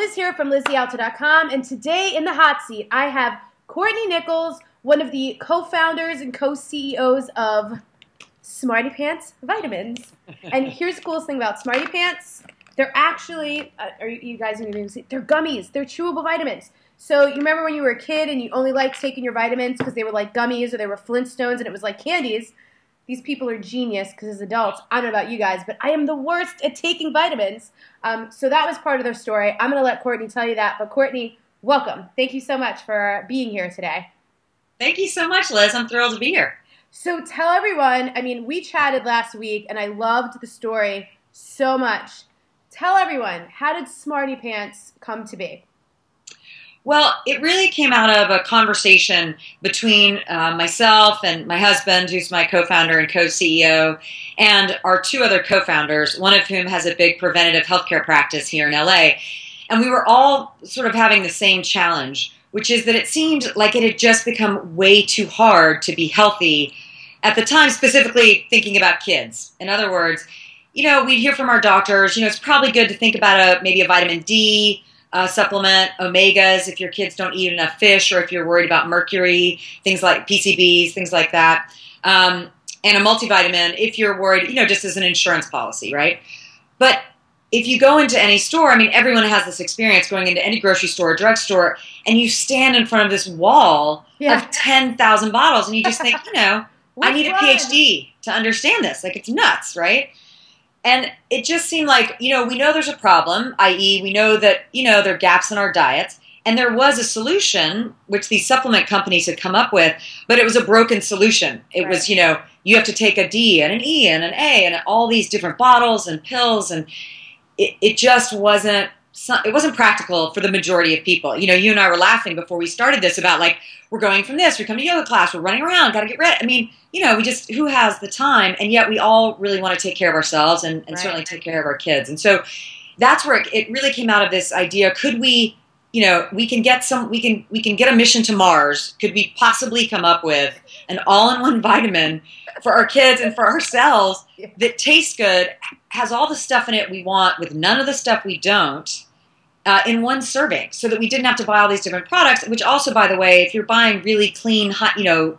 Liz here from LizDialto.com, and today in the hot seat I have Courtney Nichols, one of the co-founders and co-CEOs of Smarty Pants Vitamins. And here's the coolest thing about Smarty Pants. They're actually, are you guys going to see? They're gummies. They're chewable vitamins. So you remember when you were a kid and you only liked taking your vitamins because they were like gummies or they were Flintstones and it was like candies? These people are genius because as adults, I don't know about you guys, but I am the worst at taking vitamins. So that was part of their story. I'm going to let Courtney tell you that. But Courtney, welcome. Thank you so much for being here today. Thank you so much, Liz. I'm thrilled to be here. So tell everyone, I mean, we chatted last week and I loved the story so much. Tell everyone, how did Smarty Pants come to be? Well, it really came out of a conversation between myself and my husband, who's my co-founder and co-CEO, and our two other co-founders, one of whom has a big preventative healthcare practice here in LA. And we were all sort of having the same challenge, which is that it seemed like it had just become way too hard to be healthy at the time, specifically thinking about kids. In other words, you know, we'd hear from our doctors, you know, it's probably good to think about maybe a vitamin D supplement, omegas if your kids don't eat enough fish or if you're worried about mercury, things like PCBs, things like that, and a multivitamin if you're worried, you know, just as an insurance policy, right? But if you go into any store, I mean, everyone has this experience going into any grocery store or drugstore, and you stand in front of this wall of 10,000 bottles, and you just think, you know, I need a PhD to understand this. Like, it's nuts, right? And it just seemed like, you know, we know there's a problem, i.e. we know that, you know, there are gaps in our diets. And there was a solution, which these supplement companies had come up with, but it was a broken solution. It was, you know, you have to take a D and an E and an A and all these different bottles and pills. And it just wasn't, it wasn't practical for the majority of people. You know, you and I were laughing before we started this about like, we're going from this, we come to yoga class, we're running around, got to get ready. I mean, you know, we just, who has the time? And yet we all really want to take care of ourselves and certainly take care of our kids. And so that's where it really came out of this idea. Could we, you know, we can get a mission to Mars. Could we possibly come up with an all-in-one vitamin for our kids and for ourselves that tastes good, has all the stuff in it we want with none of the stuff we don't, in one serving, so that we didn't have to buy all these different products, which also, by the way, if you're buying really clean, you know,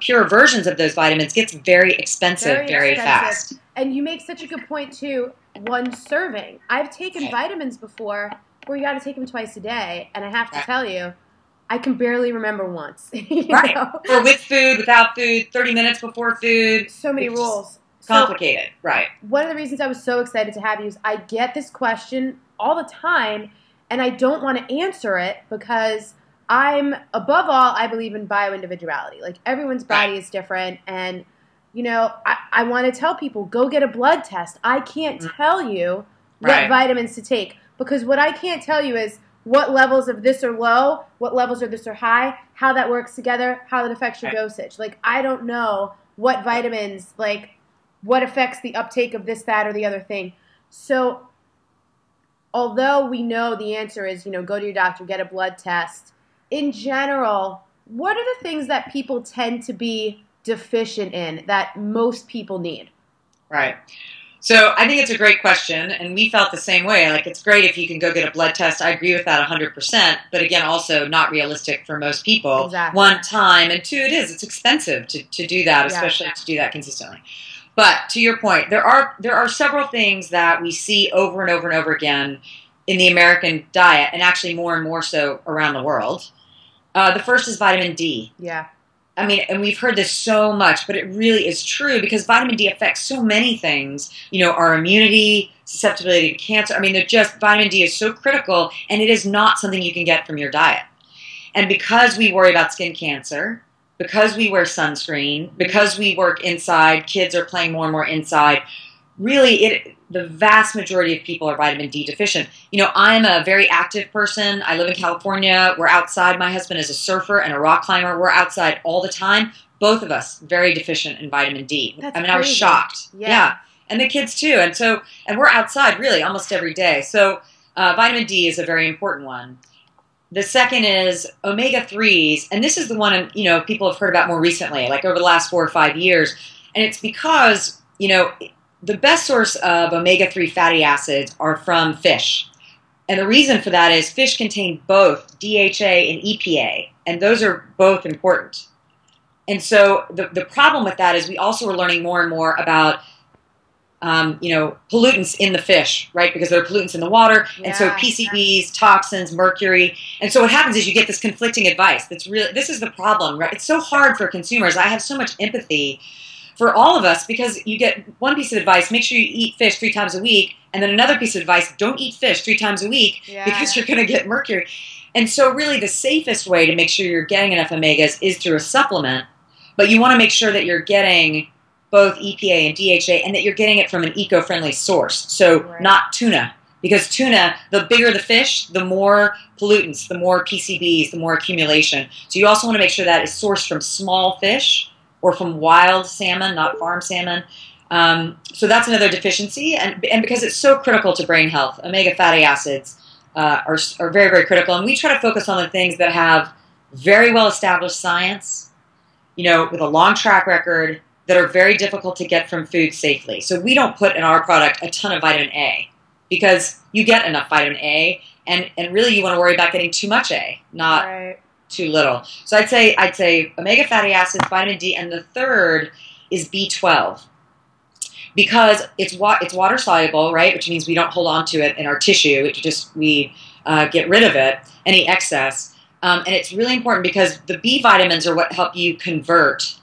pure versions of those vitamins, gets very expensive very fast. And you make such a good point, too, one serving. I've taken vitamins before where you got to take them twice a day, and I have to tell you, I can barely remember once. You know? Or with food, without food, 30 minutes before food. So many rules. Complicated, right. One of the reasons I was so excited to have you is I get this question all the time, and I don't want to answer it because above all, I believe in bio-individuality. Like, everyone's body is different, and, you know, I want to tell people, go get a blood test. I can't tell you what vitamins to take, because what I can't tell you is what levels of this are low, what levels of this are high, how that works together, how it affects your dosage. Like, I don't know what vitamins, like, what affects the uptake of this, that, or the other thing. So although we know the answer is, you know, go to your doctor, get a blood test, in general, what are the things that people tend to be deficient in that most people need? Right. So I think it's a great question, and we felt the same way. Like, it's great if you can go get a blood test. I agree with that 100%, but again, also not realistic for most people. Exactly. One, time, and two, it's expensive to do that, especially to do that consistently. But to your point, there are several things that we see over and over and over again in the American diet, and actually more and more so around the world. The first is vitamin D. Yeah. I mean, and we've heard this so much, but it really is true because vitamin D affects so many things. You know, our immunity, susceptibility to cancer. I mean, vitamin D is so critical, and it is not something you can get from your diet. And because we worry about skin cancer, because we wear sunscreen, because we work inside, kids are playing more and more inside, really the vast majority of people are vitamin D deficient. You know, I'm a very active person. I live in California. We're outside. My husband is a surfer and a rock climber. We're outside all the time. Both of us very deficient in vitamin D. That's I was shocked. Yeah. And the kids too. And we're outside really almost every day. So vitamin D is a very important one. The second is omega-3s, and this is the one, you know, people have heard about more recently, like over the last 4 or 5 years. And it's because, you know, the best source of omega-3 fatty acids are from fish. And the reason for that is fish contain both DHA and EPA, and those are both important. And so the problem with that is we also are learning more and more about pollutants in the fish, right? Because there are pollutants in the water, and so PCBs, toxins, mercury, and so what happens is you get this conflicting advice. This is the problem, right? It's so hard for consumers. I have so much empathy for all of us because you get one piece of advice: make sure you eat fish 3 times a week, and then another piece of advice: don't eat fish 3 times a week because you're going to get mercury. And so, really, the safest way to make sure you're getting enough omegas is through a supplement, but you want to make sure that you're getting both EPA and DHA, and that you're getting it from an eco-friendly source. So not tuna, because tuna, the bigger the fish, the more pollutants, the more PCBs, the more accumulation. So you also want to make sure that is sourced from small fish or from wild salmon, not farm salmon. So that's another deficiency, and because it's so critical to brain health, omega fatty acids are very, very critical. And we try to focus on the things that have very well-established science, with a long track record, that are very difficult to get from food safely. So we don't put in our product a ton of vitamin A because you get enough vitamin A, and really you want to worry about getting too much A, not too little. So I'd say omega fatty acids, vitamin D, and the third is B12 because it's water soluble, right? Which means we don't hold on to it in our tissue. We get rid of it, any excess. And it's really important because the B vitamins are what help you convert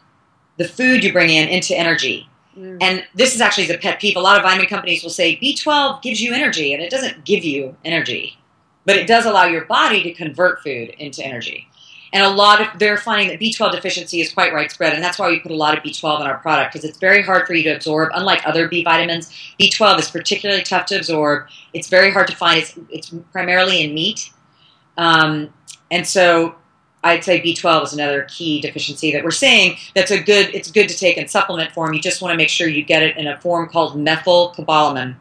the food you bring in into energy. And this is actually the pet peeve. A lot of vitamin companies will say B12 gives you energy, and it doesn't give you energy, but it does allow your body to convert food into energy. And they're finding that B12 deficiency is quite widespread, and that's why we put a lot of B12 in our product, because it's very hard for you to absorb. Unlike other B vitamins, B12 is particularly tough to absorb. It's very hard to find. It's primarily in meat. And so I'd say B12 is another key deficiency that we're seeing. It's good to take in supplement form. You just want to make sure you get it in a form called methylcobalamin,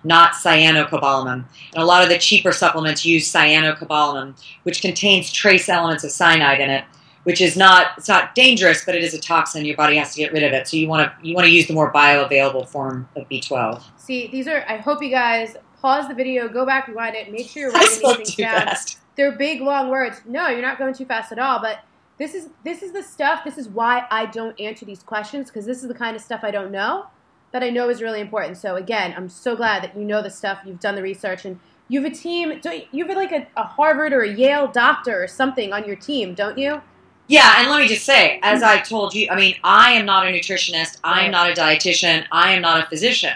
not cyanocobalamin. And a lot of the cheaper supplements use cyanocobalamin, which contains trace elements of cyanide in it, which is it's not dangerous, but it is a toxin. Your body has to get rid of it. So you want to use the more bioavailable form of B12. See, I hope you guys pause the video, go back, rewind it, make sure you're writing these things down. Fast. They're big, long words. No, you're not going too fast at all. But this is the stuff. This is why I don't answer these questions, because this is the kind of stuff I don't know that I know is really important. So again, I'm so glad that you know the stuff. You've done the research, and you have a team. You have like a Harvard or a Yale doctor or something on your team, don't you? Yeah, and let me just say, as I told you, I am not a nutritionist. I am not a dietitian. I am not a physician.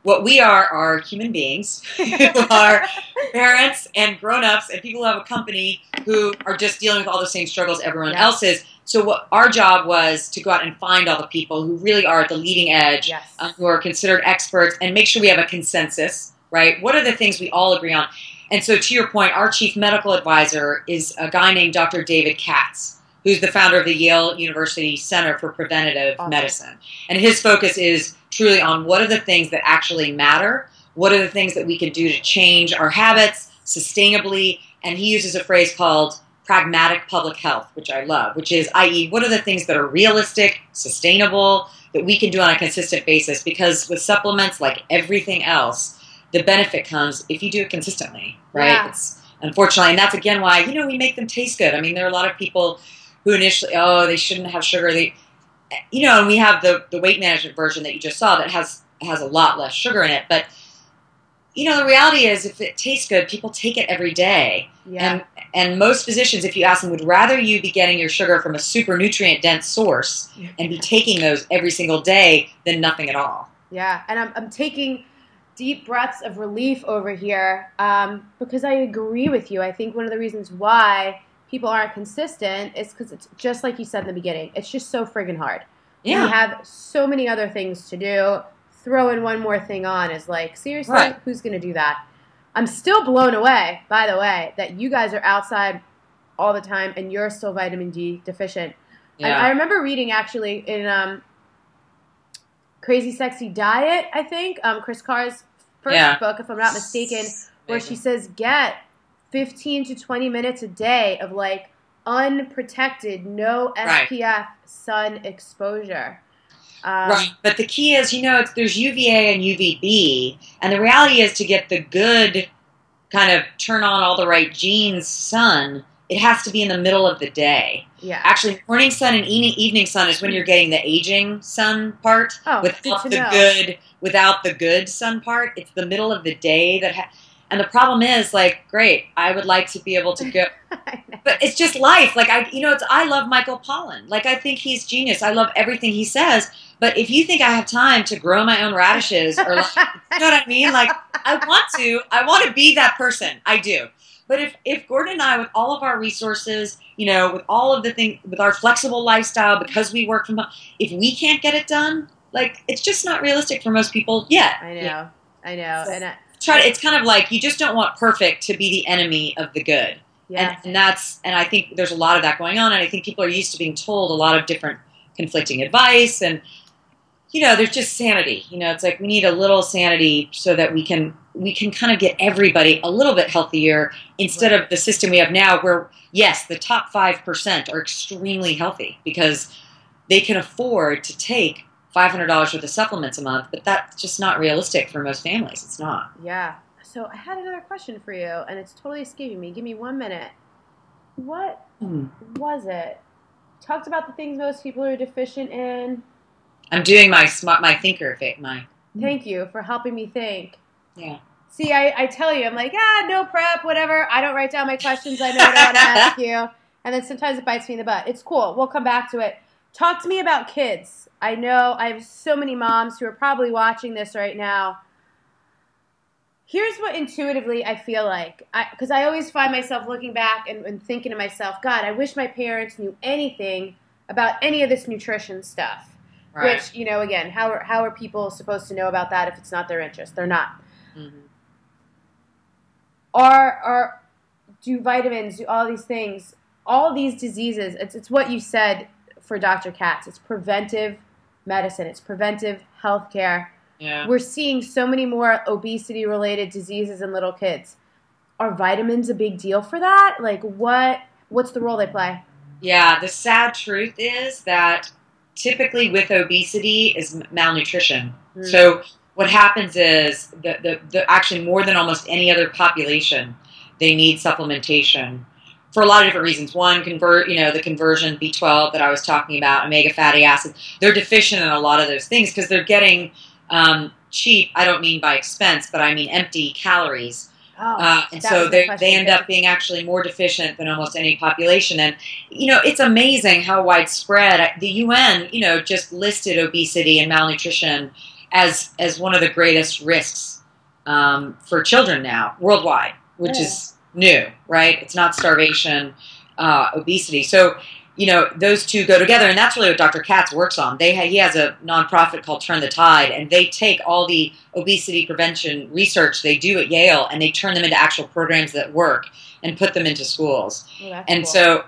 What we are human beings who are parents and grown-ups and people who have a company who are just dealing with all the same struggles everyone else is. So what our job was to go out and find all the people who really are at the leading edge, who are considered experts, and make sure we have a consensus, right? What are the things we all agree on? And so to your point, our chief medical advisor is a guy named Dr. David Katz, who's the founder of the Yale University Center for Preventative Medicine. And his focus is truly on what are the things that actually matter, what are the things that we can do to change our habits sustainably, and he uses a phrase called pragmatic public health, which I love, which is, i.e., what are the things that are realistic, sustainable, that we can do on a consistent basis, because with supplements, like everything else, the benefit comes if you do it consistently, right? Yeah. It's, unfortunately, and that's again why, we make them taste good. There are a lot of people who initially, they shouldn't have sugar. And we have the weight management version that you just saw that has a lot less sugar in it. But, the reality is if it tastes good, people take it every day. Yeah. And most physicians, if you ask them, would rather you be getting your sugar from a super nutrient-dense source and be taking those every single day than nothing at all. Yeah, and I'm taking deep breaths of relief over here because I agree with you. I think one of the reasons why people aren't consistent is because it's just like you said in the beginning. It's just so friggin' hard. Yeah. We have so many other things to do. Throw in one more thing on is like, seriously, who's going to do that? I'm still blown away, by the way, that you guys are outside all the time and you're still vitamin D deficient. Yeah. I remember reading actually in Crazy Sexy Diet, I think, Chris Carr's first book, if I'm not mistaken, where she says get 15 to 20 minutes a day of like unprotected, no SPF sun exposure. Right, but the key is, there's UVA and UVB, and the reality is to get the good kind of turn on all the right genes sun, it has to be in the middle of the day. Yeah. Actually, morning sun and evening sun is when you're getting the aging sun part. Oh, Without the good sun part. It's the middle of the day and the problem is, like, great, I would like to be able to go, but it's just life. Like, I love Michael Pollan. Like, I think he's genius. I love everything he says. But if you think I have time to grow my own radishes, or like, you know what I mean? Like, I want to be that person. I do. But if Gordon and I, with all of our resources, with all of the things, with our flexible lifestyle, because we work from home, if we can't get it done, like, it's just not realistic for most people yet. I know. So, it's kind of like, you just don't want perfect to be the enemy of the good. Yeah. And I think there's a lot of that going on. And I think people are used to being told a lot of different conflicting advice. And, there's just sanity. It's like, we need a little sanity so that we can kind of get everybody a little bit healthier instead of the system we have now where, yes, the top 5% are extremely healthy because they can afford to take $500 worth of supplements a month, but that's just not realistic for most families. It's not. Yeah. So I had another question for you, and it's totally escaping me. Give me 1 minute. What was it? Talked about the things most people are deficient in. I'm doing my thinker. Thank you for helping me think. Yeah. See, I tell you, I'm like, no prep, whatever. I don't write down my questions. I know what I want to ask you. And then sometimes it bites me in the butt. It's cool. We'll come back to it. Talk to me about kids. I know I have so many moms who are probably watching this right now. Here's what intuitively I feel like. Because I always find myself looking back and thinking to myself, God, I wish my parents knew anything about any of this nutrition stuff. Right. Which, again, how are people supposed to know about that if it's not their interest? They're not. Mm-hmm. Do vitamins, do all these things, all these diseases, it's what you said for Dr. Katz. It's preventive medicine. It's preventive health care. Yeah. We're seeing so many more obesity-related diseases in little kids. Are vitamins a big deal for that? Like, what's the role they play? Yeah, the sad truth is that typically with obesity is malnutrition. Mm. So what happens is the actually more than almost any other population, they need supplementation for a lot of different reasons. One, the conversion B12 that I was talking about, omega fatty acids. They're deficient in a lot of those things because they're getting cheap. I don't mean by expense, but I mean empty calories. And so they end up being actually more deficient than almost any population. And, it's amazing how widespread the UN, just listed obesity and malnutrition as one of the greatest risks for children now worldwide, which is new, right? It's not starvation, obesity. So, those two go together, and that's really what Dr. Katz works on. He has a nonprofit called Turn the Tide, and they take all the obesity prevention research they do at Yale, and they turn them into actual programs that work and put them into schools. Oh, and cool. So,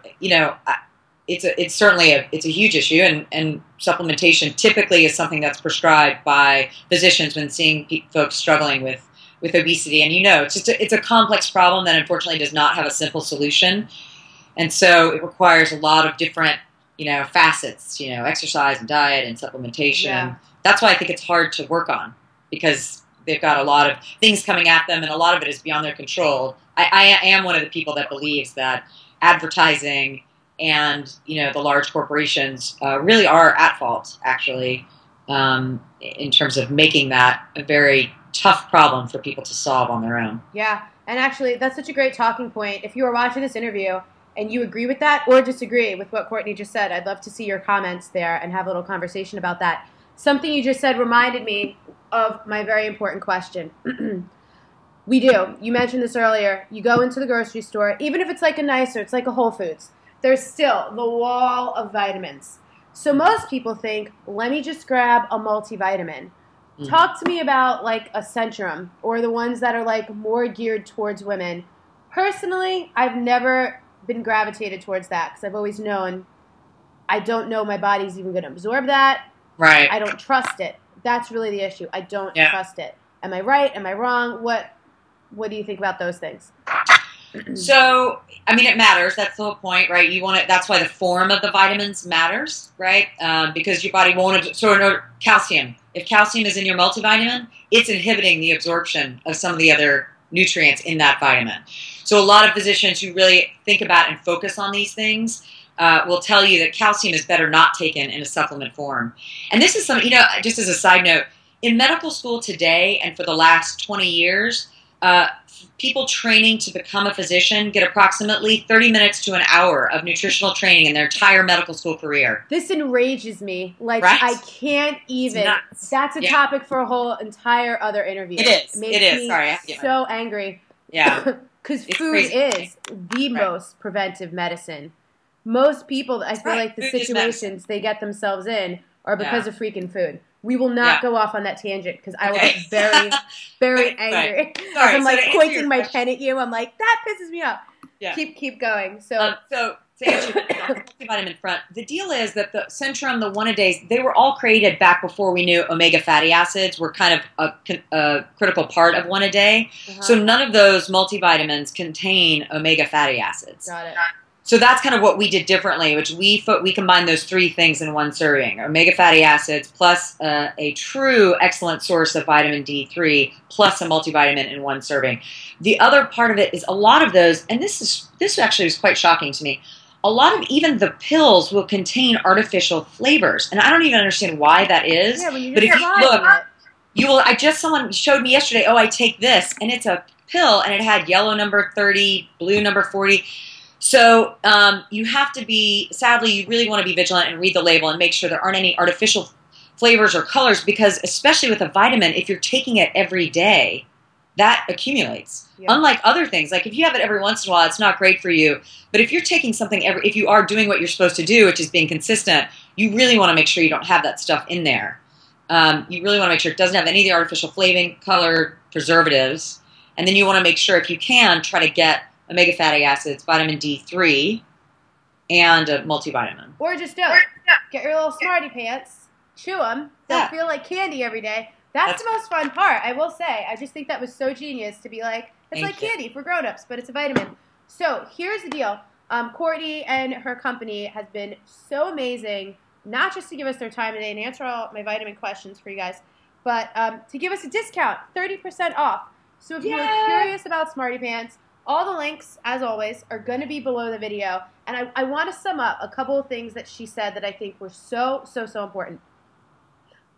it's certainly a huge issue, and supplementation typically is something that's prescribed by physicians when seeing folks struggling with obesity. And it's a complex problem that unfortunately does not have a simple solution. And so it requires a lot of different, facets, exercise and diet and supplementation. Yeah. That's why I think it's hard to work on because they've got a lot of things coming at them and a lot of it is beyond their control. I am one of the people that believes that advertising and, the large corporations really are at fault, actually, in terms of making that a very tough problem for people to solve on their own. Yeah. And actually, that's such a great talking point. If you are watching this interview and you agree with that or disagree with what Courtney just said, I'd love to see your comments there and have a little conversation about that. Something you just said reminded me of my very important question. We do. You mentioned this earlier. You go into the grocery store, even if it's like a nicer, it's like a Whole Foods, there's still the wall of vitamins. So most people think, let me just grab a multivitamin. Mm-hmm. Talk to me about like a Centrum or the ones that are like more geared towards women. Personally, I've never been gravitated towards that because I've always known I don't know my body's even going to absorb that. Right. I don't trust it. That's really the issue. I don't trust it. Am I right? Am I wrong? What do you think about those things? So, it matters. That's the whole point, right? That's why the form of the vitamins matters, right? Because your body won't absorb calcium. If calcium is in your multivitamin, it's inhibiting the absorption of some of the other nutrients in that vitamin. So a lot of physicians who really think about and focus on these things will tell you that calcium is better not taken in a supplement form. And this is something, just as a side note, in medical school today and for the last 20 years, people training to become a physician get approximately 30 minutes to an hour of nutritional training in their entire medical school career. This enrages me. Like, right? I can't even. That's a topic for a whole entire other interview. It is. It makes it is. me Sorry, so angry. Yeah. Because food is the most preventive medicine. Most people, I feel like the situations they get themselves in are because of freaking food. We will not go off on that tangent because I will get very, very angry. Sorry. As I'm like pointing my pen at you, I'm like, that pisses me off. Yeah. Keep going. So to answer your multivitamin front, the deal is that the Centrum, the one-a-days, they were all created back before we knew omega fatty acids were kind of a critical part of one-a-day. So none of those multivitamins contain omega fatty acids. Got it. So that's kind of what we did differently, which we combined those three things in one serving: omega fatty acids plus a true excellent source of vitamin D3 plus a multivitamin in one serving. The other part of it is a lot of those, and this actually was quite shocking to me. A lot of even the pills will contain artificial flavors, and I don't even understand why that is. Yeah, when you but if you look, you will. Someone showed me yesterday. Oh, I take this, and it's a pill, and it had yellow number 30, blue number 40. So you have to be, sadly, you really want to be vigilant and read the label and make sure there aren't any artificial flavors or colors, because especially with a vitamin, if you're taking it every day, that accumulates. Yeah. Unlike other things, like if you have it every once in a while, it's not great for you. But if you're taking something if you are doing what you're supposed to do, which is being consistent, you really want to make sure you don't have that stuff in there. You really want to make sure it doesn't have any of the artificial flavoring, color, preservatives. And then you want to make sure, if you can, try to get omega fatty acids, vitamin D3, and a multivitamin. Or just don't. Get your little Smarty pants, chew them, they'll feel like candy every day. That's the most fun part, I will say. I just think that was so genius to be like, it's like candy for grown-ups, but it's a vitamin. So here's the deal. Courtney and her company has been so amazing, not just to give us their time today and answer all my vitamin questions for you guys, but to give us a discount, 30% off. So if you are curious about Smarty Pants, all the links, as always, are going to be below the video. And I want to sum up a couple of things that she said that I think were so important.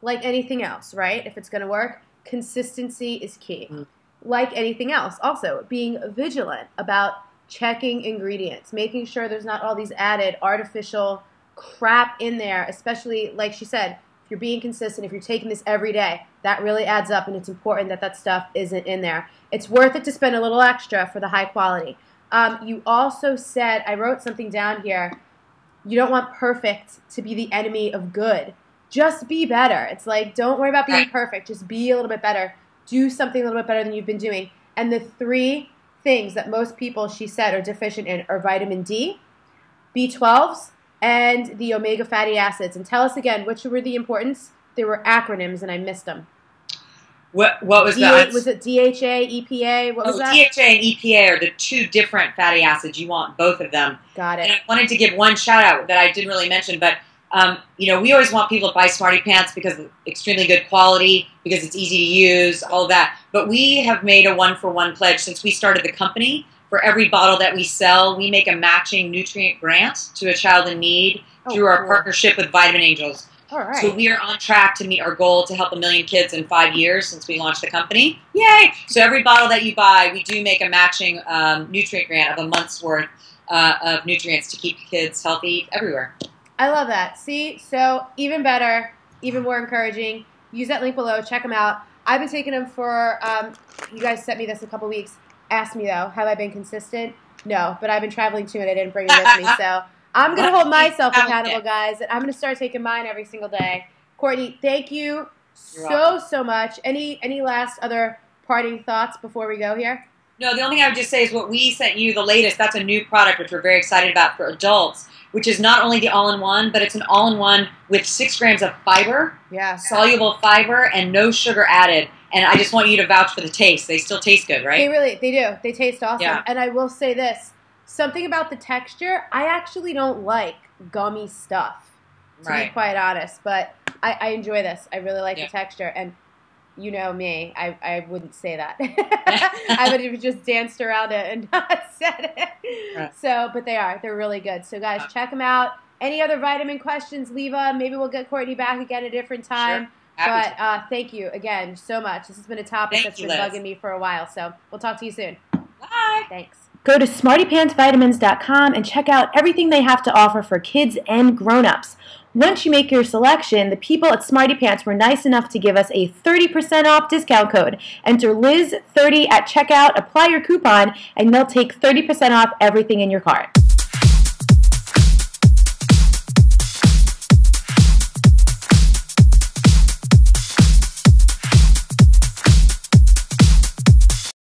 Like anything else, right? If it's going to work, consistency is key. Like anything else, also, being vigilant about checking ingredients, making sure there's not all these added artificial crap in there, especially, like she said, if you're being consistent, if you're taking this every day, that really adds up, and it's important that that stuff isn't in there. It's worth it to spend a little extra for the high quality. You also said, I wrote something down here, you don't want perfect to be the enemy of good. Just be better. It's like, don't worry about being perfect. Just be a little bit better. Do something a little bit better than you've been doing. And the three things that most people, she said, are deficient in are vitamin D, B12s, and the omega fatty acids. And tell us again, which were the importance? They were acronyms, and I missed them. What was that? Was it DHA, EPA? What was that? DHA and EPA are the two different fatty acids. You want both of them. Got it. And I wanted to give one shout out that I didn't really mention, but we always want people to buy Smarty Pants because of extremely good quality, because it's easy to use, all of that. But we have made a one-for-one pledge since we started the company. For every bottle that we sell, we make a matching nutrient grant to a child in need through our partnership with Vitamin Angels. All right. So we are on track to meet our goal to help 1 million kids in 5 years since we launched the company. Yay! So every bottle that you buy, we do make a matching nutrient grant of a month's worth of nutrients to keep kids healthy everywhere. I love that. See? So even better, even more encouraging. Use that link below. Check them out. I've been taking them for, you guys sent me this a couple weeks. Ask me, though, have I been consistent? No, but I've been traveling too, and I didn't bring it with me. So I'm going to hold myself accountable, guys, and I'm going to start taking mine every single day. Courtney, thank you so much. Any last other parting thoughts before we go here? No, the only thing I would just say is what we sent you, the latest, that's a new product, which we're very excited about for adults, which is not only the all-in-one, but it's an all-in-one with 6 grams of fiber, soluble fiber, and no sugar added. And I just want you to vouch for the taste. They still taste good, right? They do. They taste awesome. Yeah. And I will say this, something about the texture, I actually don't like gummy stuff, to be quite honest. But I enjoy this. I really like the texture. And you know me, I wouldn't say that. I would have just danced around it and not said it. Right. So, but they're really good. So guys, check them out. Any other vitamin questions, leave them. Maybe we'll get Courtney back again at a different time. Sure. But thank you again so much. This has been a topic that's been bugging me for a while. So we'll talk to you soon. Bye. Thanks. Go to smartypantsvitamins.com and check out everything they have to offer for kids and grown-ups. Once you make your selection, the people at Smarty Pants were nice enough to give us a 30% off discount code. Enter Liz30 at checkout, apply your coupon, and they'll take 30% off everything in your cart.